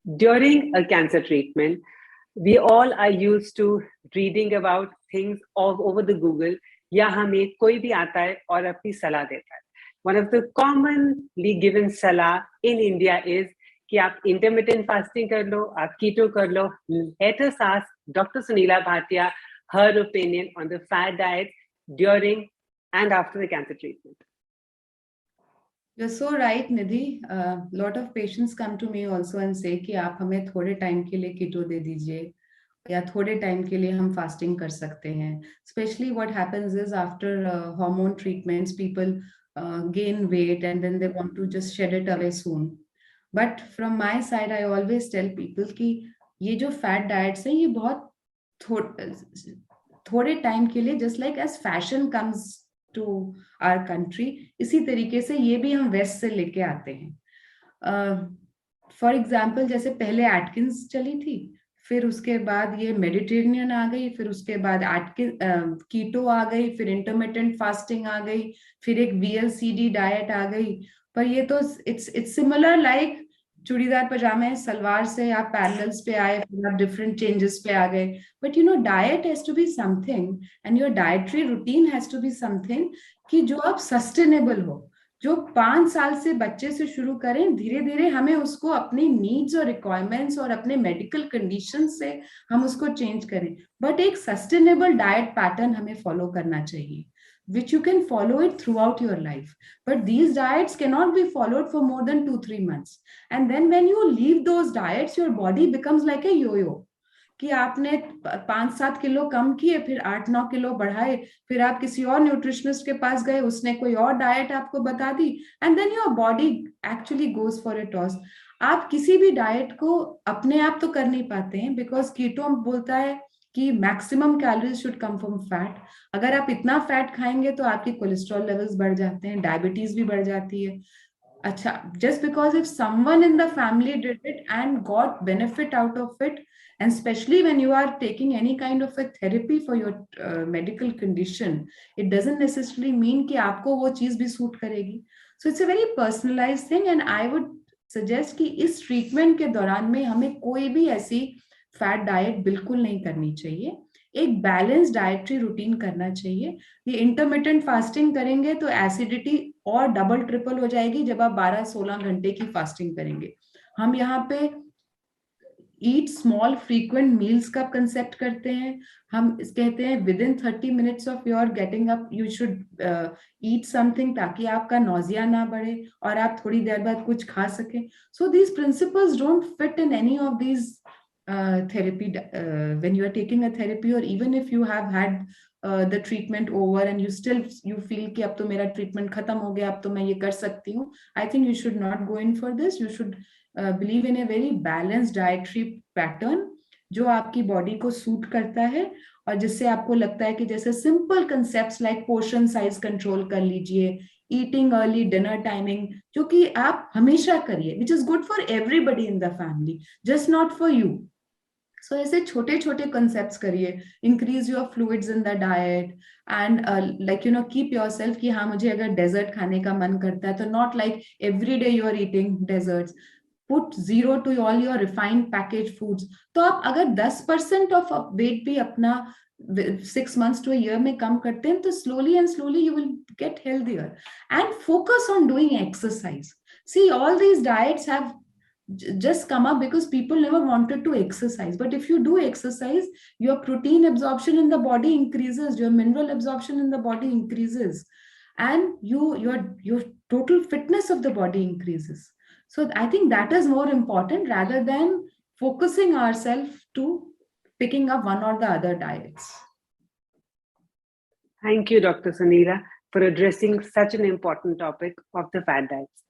During a cancer treatment, we all are used to reading about things all over the Google, या हमें कोई भी आता है और अपनी सलाह देता है. One of the commonly given सलाह in India is कि आप intermittent fasting कर लो, आप keto कर लो. Let us ask Dr. Sunila Bhatia her opinion on the fat diet during and after the cancer treatment. You're so right, Nidhi. Lot of patients come to me also and say कि आप हमें थोड़े time के लिए कीटो दे दीजिए या थोड़े time के लिए हम फास्टिंग कर सकते हैं. Especially what happens is after hormone treatments, people gain weight and then they want to just shed it away soon. But from my side, I always tell people कि ये जो fat diets हैं ये बहुत थोड़े टाइम के लिए, just like as fashion comes to our country, इसी तरीके से ये भी हम वेस्ट से लेके आते हैं. फॉर एग्जाम्पल जैसे पहले एटकिंस चली थी, फिर उसके बाद ये मेडिटेरेनियन आ गई, फिर उसके बाद कीटो आ गई, फिर इंटरमिटेंट फास्टिंग आ गई, फिर एक VLCD डाइट आ गई. पर ये तो इट्स सिमिलर लाइक चूड़ीदार पजामे सलवार से आप पैरेलल्स पे आए, फिर आप डिफरेंट चेंजेस पे आ गए. But you know diet has to be something and your dietary routine has to be something कि जो आप सस्टेनेबल हो, जो 5 साल से बच्चे से शुरू करें, धीरे धीरे हमें उसको अपनी नीड्स और रिक्वायरमेंट्स और अपने मेडिकल कंडीशन से हम उसको चेंज करें. बट एक सस्टेनेबल डाइट पैटर्न हमें फॉलो करना चाहिए, which you can follow it throughout your life. But these diets cannot be followed for more than 2-3 months. And then when you leave those diets, your body becomes like a yo-yo. कि आपने 5-7 kilo कम किए, फिर 8-9 kilo बढ़ाए, फिर आप किसी और nutritionist के पास गए, उसने कोई और डाइट आपको बता दी, and then your body actually goes for a toss. आप किसी भी डाइट को अपने आप तो कर नहीं पाते हैं, बिकॉज कीटो बोलता है कि maximum calories should come from fat. अगर आप इतना फैट खाएंगे तो आपकी कोलेस्ट्रॉल लेवल्स बढ़ जाते हैं, डायबिटीज भी बढ़ जाती है. अच्छा, just because if someone in the family did it and got benefit out of it, and especially when you are taking any kind of a therapy for your medical condition, it doesn't necessarily mean कि आपको वो चीज भी suit करेगी. So it's a very personalized thing, and I would suggest कि इस treatment के दौरान में हमें कोई भी ऐसी फैट डाइट बिल्कुल नहीं करनी चाहिए. एक बैलेंस डाइटरी रूटीन करना चाहिए. ये इंटरमिटेंट फास्टिंग करेंगे तो एसिडिटी और डबल ट्रिपल हो जाएगी जब आप 12-16 घंटे की फास्टिंग करेंगे. हम यहाँ पे ईट स्मॉल फ्रीक्वेंट मील्स का कंसेप्ट करते हैं. हम कहते हैं with in 30 minutes of your getting up you should eat something, ताकि आपका नोजिया ना बढ़े और आप थोड़ी देर बाद कुछ खा सकें. So these principles don't fit in any of these therapy when you are taking a therapy, or even if you have had the treatment over and you feel कि अब तो मेरा treatment खत्म हो गया, अब तो मैं ये कर सकती हूँ. I think you should not go in for this. You should believe in a very balanced dietary pattern जो आपकी body को suit करता है, और जिससे आपको लगता है कि जैसे simple concepts like portion size control कर लीजिए, eating early, dinner timing, जो कि आप हमेशा करिए, which is good for everybody in the family, just not for you. So ऐसे छोटे छोटे concepts करिए, increase your fluids in the diet, and like you know keep yourself कि हाँ मुझे अगर dessert खाने का मन करता है तो not like every day you are eating desserts. Put 0 to all your refined packaged foods. तो आप अगर 10% of weight भी अपना 6 months to a year में कम करते हैं तो slowly and slowly you will get healthier. And focus on doing exercise. See, all these diets have just come up because people never wanted to exercise. But if you do exercise, your protein absorption in the body increases, your mineral absorption in the body increases, and your total fitness of the body increases. So I think that is more important rather than focusing ourselves to picking up one or the other diets. Thank you, Dr. Sunila, for addressing such an important topic of the fat diets.